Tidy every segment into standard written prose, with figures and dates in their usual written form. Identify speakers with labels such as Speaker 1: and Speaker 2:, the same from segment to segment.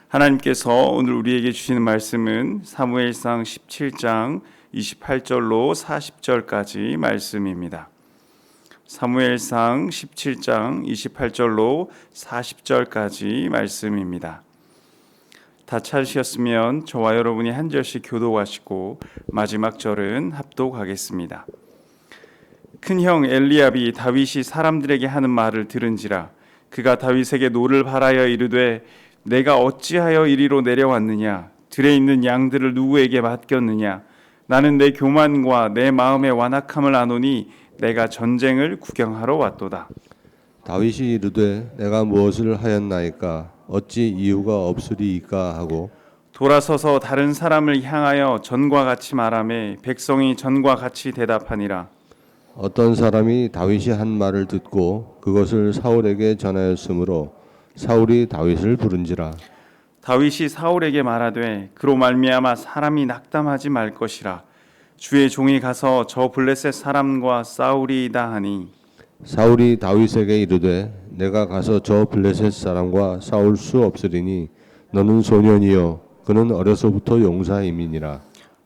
Speaker 1: 하나님께서 오늘 우리에게 주시는 말씀은 사무엘상 17장 28절로 40절까지 말씀입니다. 사무엘상 17장 28절로 40절까지 말씀입니다. 다 찾으셨으면 저와 여러분이 한 절씩 교독하시고 마지막 절은 합독하겠습니다. 큰형 엘리압이 다윗이 사람들에게 하는 말을 들은지라 그가 다윗에게 노를 바라여 이르되 내가 어찌하여 이리로 내려왔느냐 들에 있는 양들을 누구에게 맡겼느냐 나는 내 교만과 내 마음의 완악함을 아노니 내가 전쟁을 구경하러 왔도다.
Speaker 2: 다윗이 이르되 내가 무엇을 하였나이까 어찌 이유가 없으리이까 하고
Speaker 1: 돌아서서 다른 사람을 향하여 전과 같이 말하매 백성이 전과 같이 대답하니라.
Speaker 2: 어떤 사람이 다윗이 한 말을 듣고 그것을 사울에게 전하였으므로 사울이 다윗을 부른지라.
Speaker 1: 다윗이 사울에게 말하되 그로 말미암아 사람이 낙담하지 말 것이라. 주의 종이 가서 저 블레셋 사람과 싸우리이다 하니
Speaker 2: 사울이 다윗에게 이르되 내가 가서 저 블레셋 사람과 싸울 수 없으리니 너는 소년이요 그는 어려서부터 용사임이니라.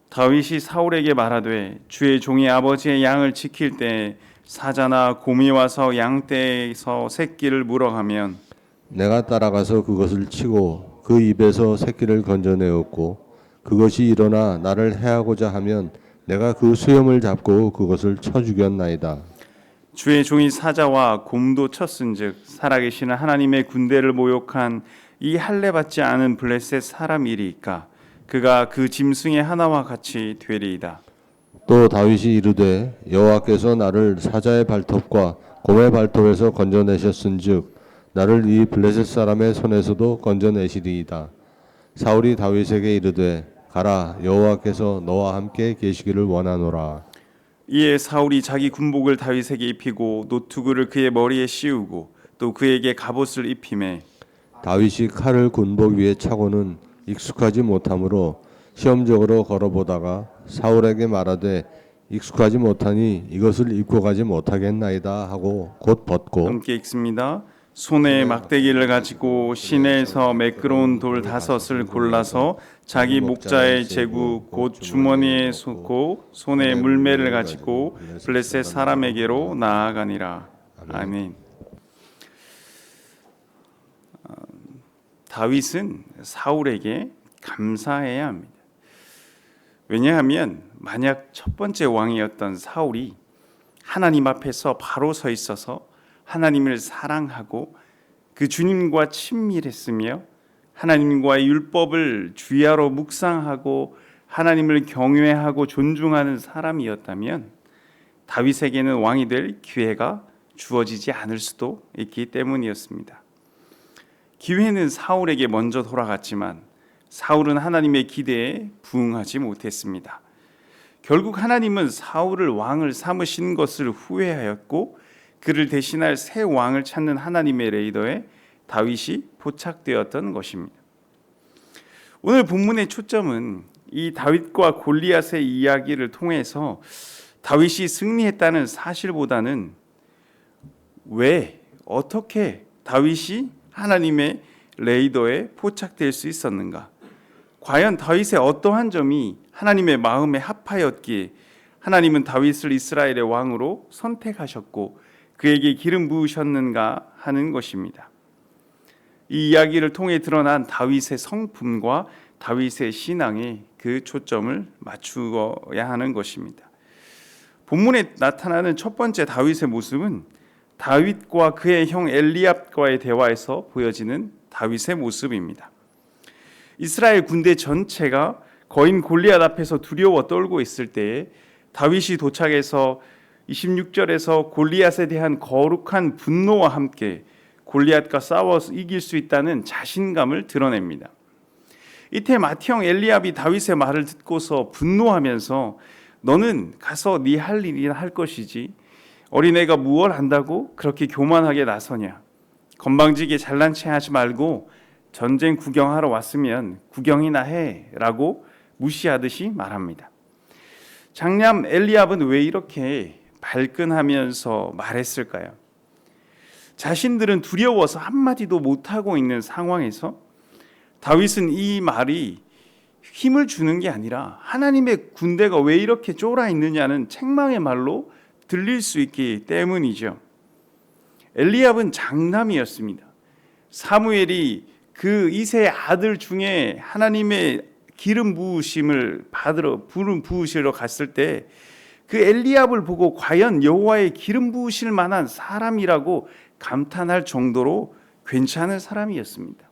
Speaker 1: 다윗이 사울에게 말하되 주의 종이 아버지의 양을 지킬 때에 사자나 곰이 와서 양떼에서 새끼를 물어가면
Speaker 2: 내가 따라가서 그것을 치고 그 입에서 새끼를 건져내었고 그것이 일어나 나를 해하고자 하면 내가 그 수염을 잡고 그것을 쳐 죽였나이다.
Speaker 1: 주의 종이 사자와 곰도 쳤은즉 살아계시는 하나님의 군대를 모욕한 이 할례받지 않은 블레셋 사람이리이까 그가 그 짐승의 하나와 같이 되리이다.
Speaker 2: 또 다윗이 이르되 여호와께서 나를 사자의 발톱과 곰의 발톱에서 건져내셨은즉 나를 이 블레셋 사람의 손에서도 건져내시리이다. 사울이 다윗에게 이르되 가라 여호와께서 너와 함께 계시기를 원하노라.
Speaker 1: 이에 사울이 자기 군복을 다윗에게 입히고 노투구를 그의 머리에 씌우고 또 그에게 갑옷을 입히매
Speaker 2: 다윗이 칼을 군복 위에 차고는 익숙하지 못하므로 시험적으로 걸어보다가 사울에게 말하되 익숙하지 못하니 이것을 입고 가지 못하겠나이다 하고 곧 벗고
Speaker 1: 함께 읽습니다. 손에 막대기를 가지고 시내에서 매끄러운 돌 5을 골라서 자기 목자의 제구 곧 주머니에 쏟고 손에 물매를 가지고 블레셋 사람에게로 나아가니라. 아멘. 다윗은 사울에게 감사해야 합니다. 왜냐하면 만약 첫 번째 왕이었던 사울이 하나님 앞에서 바로 서 있어서 하나님을 사랑하고 그 주님과 친밀했으며 하나님과의 율법을 주야로 묵상하고 하나님을 경외하고 존중하는 사람이었다면 다윗에게는 왕이 될 기회가 주어지지 않을 수도 있기 때문이었습니다. 기회는 사울에게 먼저 돌아갔지만 사울은 하나님의 기대에 부응하지 못했습니다. 결국 하나님은 사울을 왕을 삼으신 것을 후회하였고 그를 대신할 새 왕을 찾는 하나님의 레이더에 다윗이 포착되었던 것입니다. 오늘 본문의 초점은 이 다윗과 골리앗의 이야기를 통해서 다윗이 승리했다는 사실보다는 왜, 어떻게 다윗이 하나님의 레이더에 포착될 수 있었는가? 과연 다윗의 어떠한 점이 하나님의 마음에 합하였기에 하나님은 다윗을 이스라엘의 왕으로 선택하셨고 그에게 기름 부으셨는가 하는 것입니다. 이 이야기를 통해 드러난 다윗의 성품과 다윗의 신앙에 그 초점을 맞추어야 하는 것입니다. 본문에 나타나는 첫 번째 다윗의 모습은 다윗과 그의 형 엘리압과의 대화에서 보여지는 다윗의 모습입니다. 이스라엘 군대 전체가 거인 골리앗 앞에서 두려워 떨고 있을 때에 다윗이 도착해서 26절에서 골리앗에 대한 거룩한 분노와 함께 골리앗과 싸워서 이길 수 있다는 자신감을 드러냅니다. 이때 맏형 엘리압이 다윗의 말을 듣고서 분노하면서 너는 가서 네 할 일이나 할 것이지 어린애가 무엇 안다고 그렇게 교만하게 나서냐. 건방지게 잘난 체 하지 말고 전쟁 구경하러 왔으면 구경이나 해라고 무시하듯이 말합니다. 장남 엘리압은 왜 이렇게 발끈하면서 말했을까요? 자신들은 두려워서 한마디도 못하고 있는 상황에서 다윗은 이 말이 힘을 주는 게 아니라 하나님의 군대가 왜 이렇게 쫄아 있느냐는 책망의 말로 들릴 수 있기 때문이죠. 엘리압은 장남이었습니다. 사무엘이 그 이세의 아들 중에 하나님의 기름 부으심을 받으러 부으시러 갔을 때 그 엘리압을 보고 과연 여호와의 기름 부으실 만한 사람이라고 감탄할 정도로 괜찮은 사람이었습니다.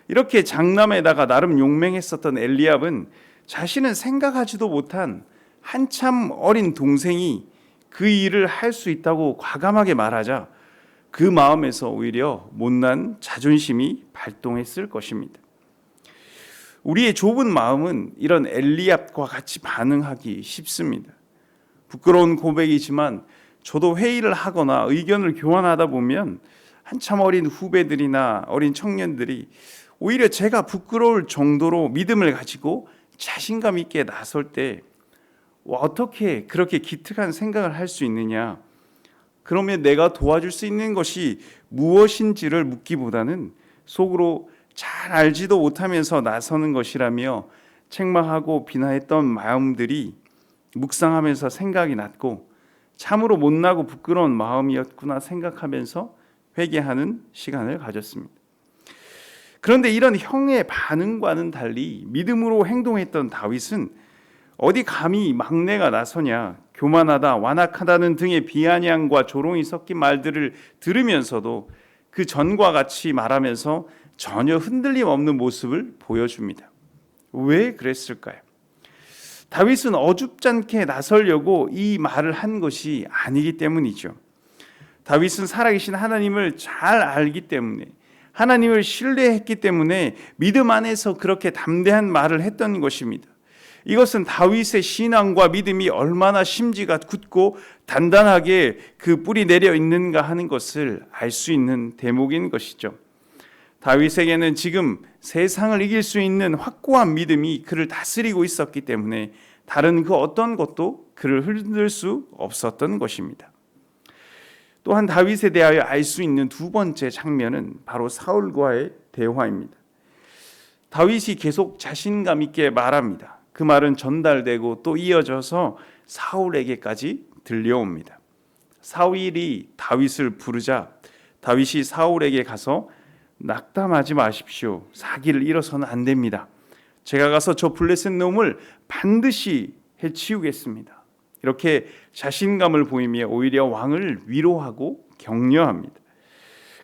Speaker 1: 이렇게 장남에다가 나름 용맹했었던 엘리압은 자신은 생각하지도 못한 한참 어린 동생이 그 일을 할 수 있다고 과감하게 말하자 그 마음에서 오히려 못난 자존심이 발동했을 것입니다. 우리의 좁은 마음은 이런 엘리압과 같이 반응하기 쉽습니다. 부끄러운 고백이지만 저도 회의를 하거나 의견을 교환하다 보면 한참 어린 후배들이나 어린 청년들이 오히려 제가 부끄러울 정도로 믿음을 가지고 자신감 있게 나설 때 어떻게 그렇게 기특한 생각을 할 수 있느냐, 그러면 내가 도와줄 수 있는 것이 무엇인지를 묻기보다는 속으로 잘 알지도 못하면서 나서는 것이라며 책망하고 비난했던 마음들이 묵상하면서 생각이 났고 참으로 못나고 부끄러운 마음이었구나 생각하면서 회개하는 시간을 가졌습니다. 그런데 이런 형의 반응과는 달리 믿음으로 행동했던 다윗은 어디 감히 막내가 나서냐, 교만하다, 완악하다는 등의 비아냥과 조롱이 섞인 말들을 들으면서도 그 전과 같이 말하면서 전혀 흔들림 없는 모습을 보여줍니다. 왜 그랬을까요? 다윗은 어줍잖게 나서려고 이 말을 한 것이 아니기 때문이죠. 다윗은 살아계신 하나님을 잘 알기 때문에, 하나님을 신뢰했기 때문에 믿음 안에서 그렇게 담대한 말을 했던 것입니다. 이것은 다윗의 신앙과 믿음이 얼마나 심지가 굳고 단단하게 그 뿌리 내려 있는가 하는 것을 알 수 있는 대목인 것이죠. 다윗에게는 지금 세상을 이길 수 있는 확고한 믿음이 그를 다스리고 있었기 때문에 다른 그 어떤 것도 그를 흔들 수 없었던 것입니다. 또한 다윗에 대하여 알 수 있는 두 번째 장면은 바로 사울과의 대화입니다. 다윗이 계속 자신감 있게 말합니다. 그 말은 전달되고 또 이어져서 사울에게까지 들려옵니다. 사울이 다윗을 부르자 다윗이 사울에게 가서 낙담하지 마십시오. 사기를 잃어서는 안 됩니다. 제가 가서 저 블레셋 놈을 반드시 해치우겠습니다. 이렇게 자신감을 보이며 오히려 왕을 위로하고 격려합니다.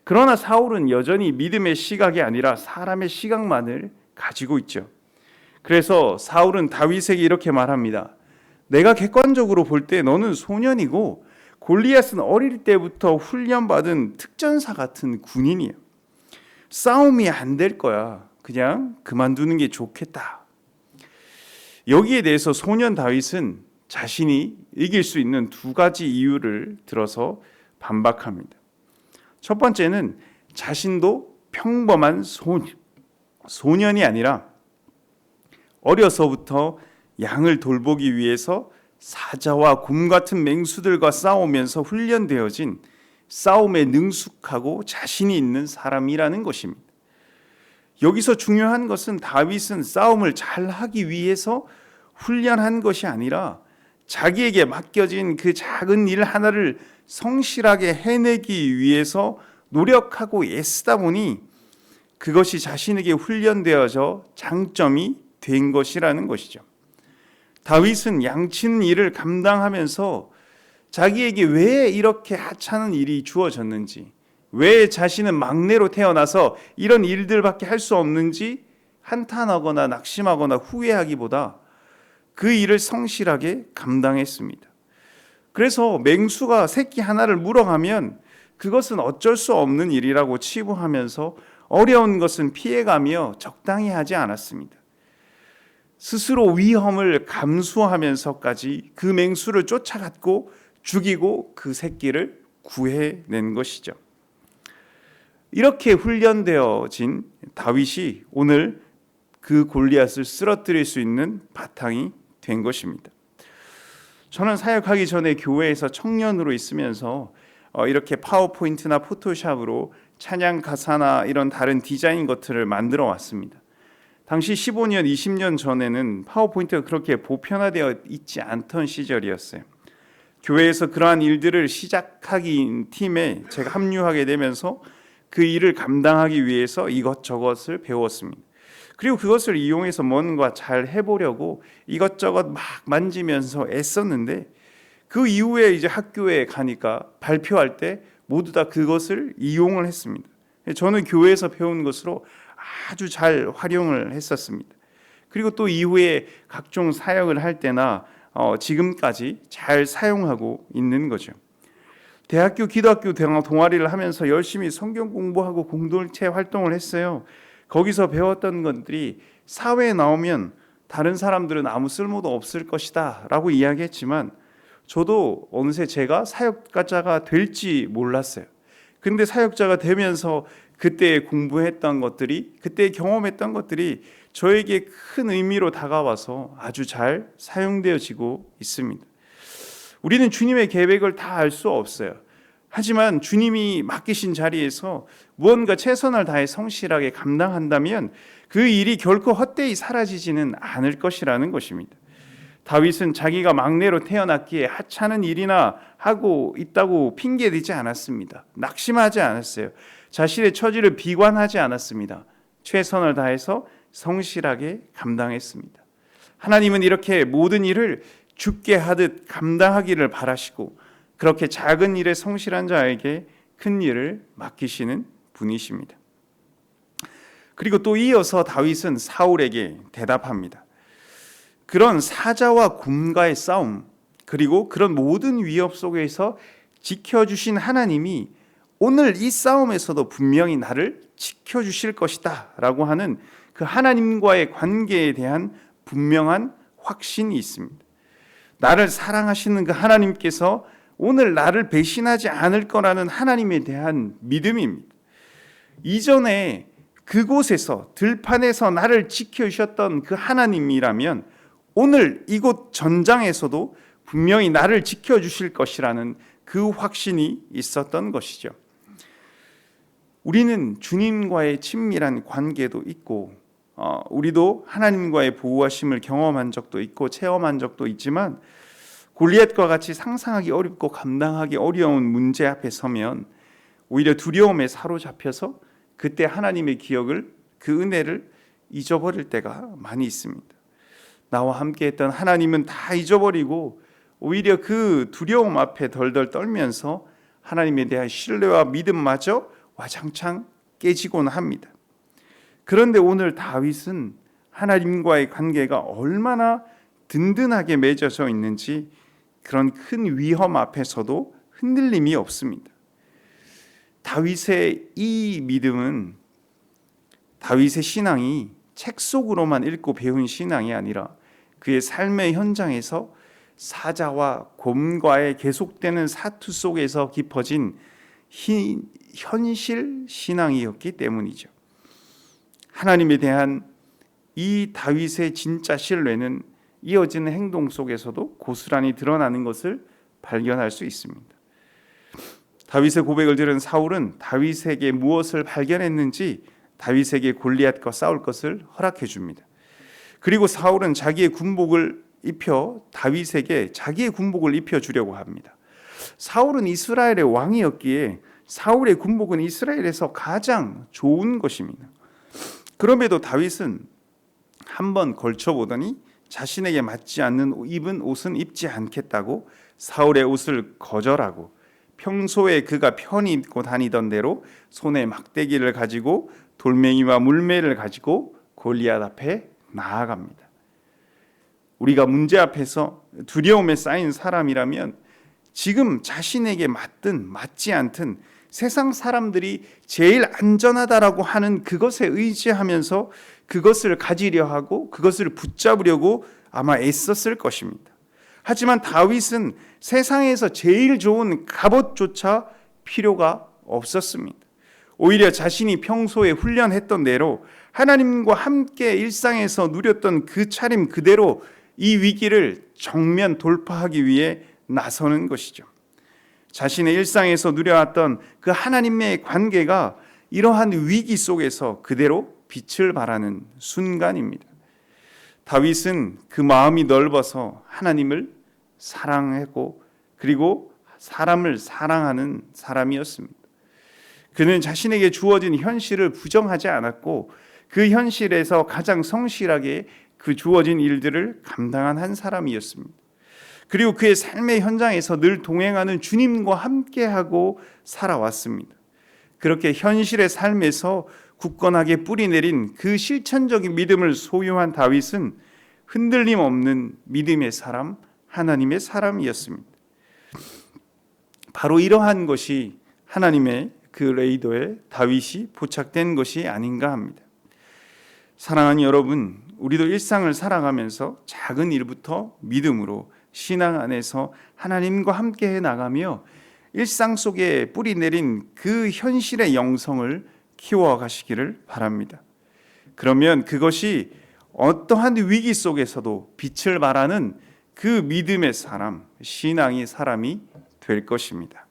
Speaker 1: 그러나 사울은 여전히 믿음의 시각이 아니라 사람의 시각만을 가지고 있죠. 그래서 사울은 다윗에게 이렇게 말합니다. 내가 객관적으로 볼 때 너는 소년이고 골리앗은 어릴 때부터 훈련받은 특전사 같은 군인이야. 싸움이 안 될 거야. 그냥 그만두는 게 좋겠다. 여기에 대해서 소년 다윗은 자신이 이길 수 있는 두 가지 이유를 들어서 반박합니다. 첫 번째는 자신도 평범한 소년이 아니라 어려서부터 양을 돌보기 위해서 사자와 곰 같은 맹수들과 싸우면서 훈련되어진 싸움에 능숙하고 자신이 있는 사람이라는 것입니다. 여기서 중요한 것은 다윗은 싸움을 잘하기 위해서 훈련한 것이 아니라 자기에게 맡겨진 그 작은 일 하나를 성실하게 해내기 위해서 노력하고 애쓰다 보니 그것이 자신에게 훈련되어져 장점이 된 것이라는 것이죠. 다윗은 양치는 일을 감당하면서 자기에게 왜 이렇게 하찮은 일이 주어졌는지, 왜 자신은 막내로 태어나서 이런 일들밖에 할 수 없는지 한탄하거나 낙심하거나 후회하기보다 그 일을 성실하게 감당했습니다. 그래서 맹수가 새끼 하나를 물어가면 그것은 어쩔 수 없는 일이라고 치부하면서 어려운 것은 피해가며 적당히 하지 않았습니다. 스스로 위험을 감수하면서까지 그 맹수를 쫓아갔고 죽이고 그 새끼를 구해낸 것이죠. 이렇게 훈련되어진 다윗이 오늘 그 골리앗을 쓰러뜨릴 수 있는 바탕이 된 것입니다. 저는 사역하기 전에 교회에서 청년으로 있으면서 이렇게 파워포인트나 포토샵으로 찬양 가사나 이런 다른 디자인 것들을 만들어 왔습니다. 당시 15년, 20년 전에는 파워포인트가 그렇게 보편화되어 있지 않던 시절이었어요. 교회에서 그러한 일들을 시작하기 팀에 제가 합류하게 되면서 그 일을 감당하기 위해서 이것저것을 배웠습니다. 그리고 그것을 이용해서 뭔가 잘 해보려고 이것저것 막 만지면서 애썼는데, 그 이후에 이제 학교에 가니까 발표할 때 모두 다 그것을 이용을 했습니다. 저는 교회에서 배운 것으로 아주 잘 활용을 했었습니다. 그리고 또 이후에 각종 사역을 할 때나 지금까지 잘 사용하고 있는 거죠. 대학교 기도학교 동아리를 하면서 열심히 성경 공부하고 공동체 활동을 했어요. 거기서 배웠던 것들이 사회에 나오면 다른 사람들은 아무 쓸모도 없을 것이다 라고 이야기했지만, 저도 어느새 제가 사역자가 될지 몰랐어요. 근데 사역자가 되면서 그때 공부했던 것들이, 그때 경험했던 것들이 저에게 큰 의미로 다가와서 아주 잘 사용되어지고 있습니다. 우리는 주님의 계획을 다 알 수 없어요. 하지만 주님이 맡기신 자리에서 무언가 최선을 다해 성실하게 감당한다면 그 일이 결코 헛되이 사라지지는 않을 것이라는 것입니다. 다윗은 자기가 막내로 태어났기에 하찮은 일이나 하고 있다고 핑계대지 않았습니다. 낙심하지 않았어요. 자신의 처지를 비관하지 않았습니다. 최선을 다해서 성실하게 감당했습니다. 하나님은 이렇게 모든 일을 주께 하듯 감당하기를 바라시고, 그렇게 작은 일에 성실한 자에게 큰 일을 맡기시는 분이십니다. 그리고 또 이어서 다윗은 사울에게 대답합니다. 그런 사자와 곰과의 싸움, 그리고 그런 모든 위협 속에서 지켜주신 하나님이 오늘 이 싸움에서도 분명히 나를 지켜주실 것이다 라고 하는 그 하나님과의 관계에 대한 분명한 확신이 있습니다. 나를 사랑하시는 그 하나님께서 오늘 나를 배신하지 않을 거라는 하나님에 대한 믿음입니다. 이전에 그곳에서 들판에서 나를 지켜주셨던 그 하나님이라면 오늘 이곳 전장에서도 분명히 나를 지켜주실 것이라는 그 확신이 있었던 것이죠. 우리는 주님과의 친밀한 관계도 있고, 우리도 하나님과의 보호하심을 경험한 적도 있고 체험한 적도 있지만, 골리앗과 같이 상상하기 어렵고 감당하기 어려운 문제 앞에 서면 오히려 두려움에 사로잡혀서 그때 하나님의 기억을, 그 은혜를 잊어버릴 때가 많이 있습니다. 나와 함께했던 하나님은 다 잊어버리고 오히려 그 두려움 앞에 덜덜 떨면서 하나님에 대한 신뢰와 믿음마저 와장창 깨지곤 합니다. 그런데 오늘 다윗은 하나님과의 관계가 얼마나 든든하게 맺어져 있는지 그런 큰 위험 앞에서도 흔들림이 없습니다. 다윗의 이 믿음은, 다윗의 신앙이 책 속으로만 읽고 배운 신앙이 아니라 그의 삶의 현장에서 사자와 곰과의 계속되는 사투 속에서 깊어진 현실 신앙이었기 때문이죠. 하나님에 대한 이 다윗의 진짜 신뢰는 이어지는 행동 속에서도 고스란히 드러나는 것을 발견할 수 있습니다. 다윗의 고백을 들은 사울은 다윗에게 무엇을 발견했는지 다윗에게 골리앗과 싸울 것을 허락해 줍니다. 그리고 사울은 자기의 군복을 입혀 다윗에게 자기의 군복을 입혀 주려고 합니다. 사울은 이스라엘의 왕이었기에 사울의 군복은 이스라엘에서 가장 좋은 것입니다. 그럼에도 다윗은 한번 걸쳐보더니 자신에게 맞지 않는 입은 옷은 입지 않겠다고 사울의 옷을 거절하고, 평소에 그가 편히 입고 다니던 대로 손에 막대기를 가지고 돌멩이와 물매를 가지고 골리앗 앞에 나아갑니다. 우리가 문제 앞에서 두려움에 쌓인 사람이라면 지금 자신에게 맞든 맞지 않든 세상 사람들이 제일 안전하다라고 하는 그것에 의지하면서 그것을 가지려 하고 그것을 붙잡으려고 아마 애썼을 것입니다. 하지만 다윗은 세상에서 제일 좋은 갑옷조차 필요가 없었습니다. 오히려 자신이 평소에 훈련했던 대로 하나님과 함께 일상에서 누렸던 그 차림 그대로 이 위기를 정면 돌파하기 위해 나서는 것이죠. 자신의 일상에서 누려왔던 그 하나님의 관계가 이러한 위기 속에서 그대로 빛을 발하는 순간입니다. 다윗은 그 마음이 넓어서 하나님을 사랑했고 그리고 사람을 사랑하는 사람이었습니다. 그는 자신에게 주어진 현실을 부정하지 않았고 그 현실에서 가장 성실하게 그 주어진 일들을 감당한 한 사람이었습니다. 그리고 그의 삶의 현장에서 늘 동행하는 주님과 함께하고 살아왔습니다. 그렇게 현실의 삶에서 굳건하게 뿌리내린 그 실천적인 믿음을 소유한 다윗은 흔들림 없는 믿음의 사람, 하나님의 사람이었습니다. 바로 이러한 것이 하나님의 그 레이더에 다윗이 포착된 것이 아닌가 합니다. 사랑하는 여러분, 우리도 일상을 살아가면서 작은 일부터 믿음으로 신앙 안에서 하나님과 함께 해 나가며 일상 속에 뿌리내린 그 현실의 영성을 키워가시기를 바랍니다. 그러면 그것이 어떠한 위기 속에서도 빛을 발하는 그 믿음의 사람, 신앙의 사람이 될 것입니다.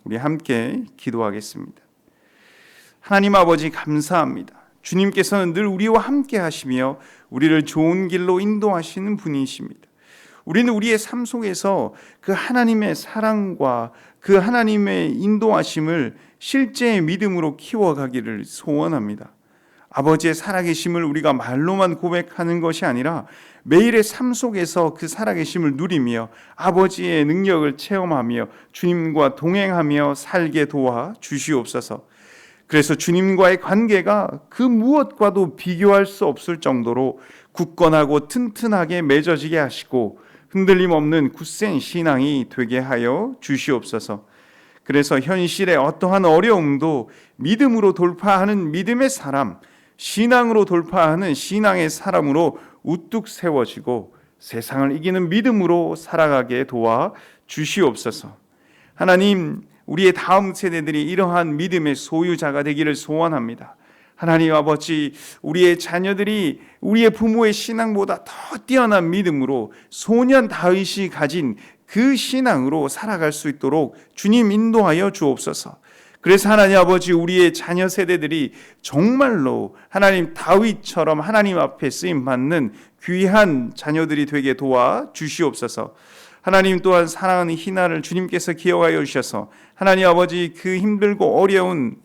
Speaker 1: 우리 함께 기도하겠습니다. 하나님 아버지 감사합니다. 주님께서는 늘 우리와 함께 하시며 우리를 좋은 길로 인도하시는 분이십니다. 우리는 우리의 삶 속에서 그 하나님의 사랑과 그 하나님의 인도하심을 실제의 믿음으로 키워가기를 소원합니다. 아버지의 살아계심을 우리가 말로만 고백하는 것이 아니라 매일의 삶 속에서 그 살아계심을 누리며 아버지의 능력을 체험하며 주님과 동행하며 살게 도와 주시옵소서. 그래서 주님과의 관계가 그 무엇과도 비교할 수 없을 정도로 굳건하고 튼튼하게 맺어지게 하시고 흔들림 없는 굳센 신앙이 되게 하여 주시옵소서. 그래서 현실의 어떠한 어려움도 믿음으로 돌파하는 믿음의 사람, 신앙으로 돌파하는 신앙의 사람으로 우뚝 세워지고 세상을 이기는 믿음으로 살아가게 도와 주시옵소서. 하나님, 우리의 다음 세대들이 이러한 믿음의 소유자가 되기를 소원합니다. 하나님 아버지, 우리의 자녀들이 우리의 부모의 신앙보다 더 뛰어난 믿음으로 소년 다윗이 가진 그 신앙으로 살아갈 수 있도록 주님 인도하여 주옵소서. 그래서 하나님 아버지, 우리의 자녀 세대들이 정말로 하나님 다윗처럼 하나님 앞에 쓰임받는 귀한 자녀들이 되게 도와 주시옵소서. 하나님 또한 사랑하는 희나를 주님께서 기억하여 주셔서 하나님 아버지 그 힘들고 어려운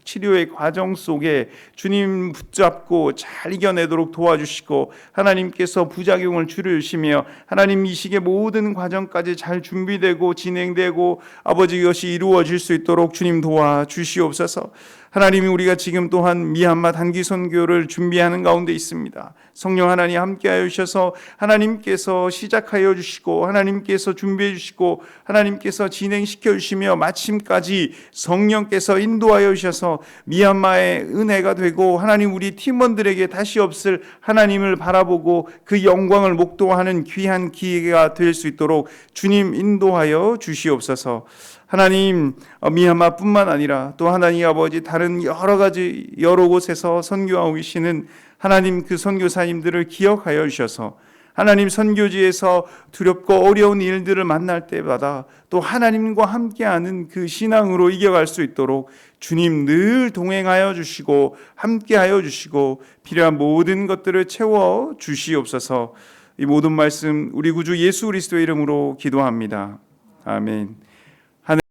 Speaker 1: 치료의 과정 속에 주님 붙잡고 잘 이겨내도록 도와주시고 하나님께서 부작용을 줄여주시며 하나님 이 시기의 모든 과정까지 잘 준비되고 진행되고 아버지 이것이 이루어질 수 있도록 주님 도와주시옵소서. 하나님이 우리가 지금 또한 미얀마 단기 선교를 준비하는 가운데 있습니다. 성령 하나님 함께하여 주셔서 하나님께서 시작하여 주시고 하나님께서 준비해 주시고 하나님께서 진행시켜 주시며 마침까지 성령께서 인도하여 주셔서 미얀마의 은혜가 되고 하나님 우리 팀원들에게 다시 없을 하나님을 바라보고 그 영광을 목도하는 귀한 기회가 될 수 있도록 주님 인도하여 주시옵소서. 하나님 미얀마뿐만 아니라 또 하나님 아버지 다른 여러 곳에서 선교하고 계시는 하나님 그 선교사님들을 기억하여 주셔서 하나님 선교지에서 두렵고 어려운 일들을 만날 때마다 또 하나님과 함께하는 그 신앙으로 이겨갈 수 있도록 주님 늘 동행하여 주시고 함께하여 주시고 필요한 모든 것들을 채워 주시옵소서. 이 모든 말씀 우리 구주 예수 그리스도의 이름으로 기도합니다. 아멘.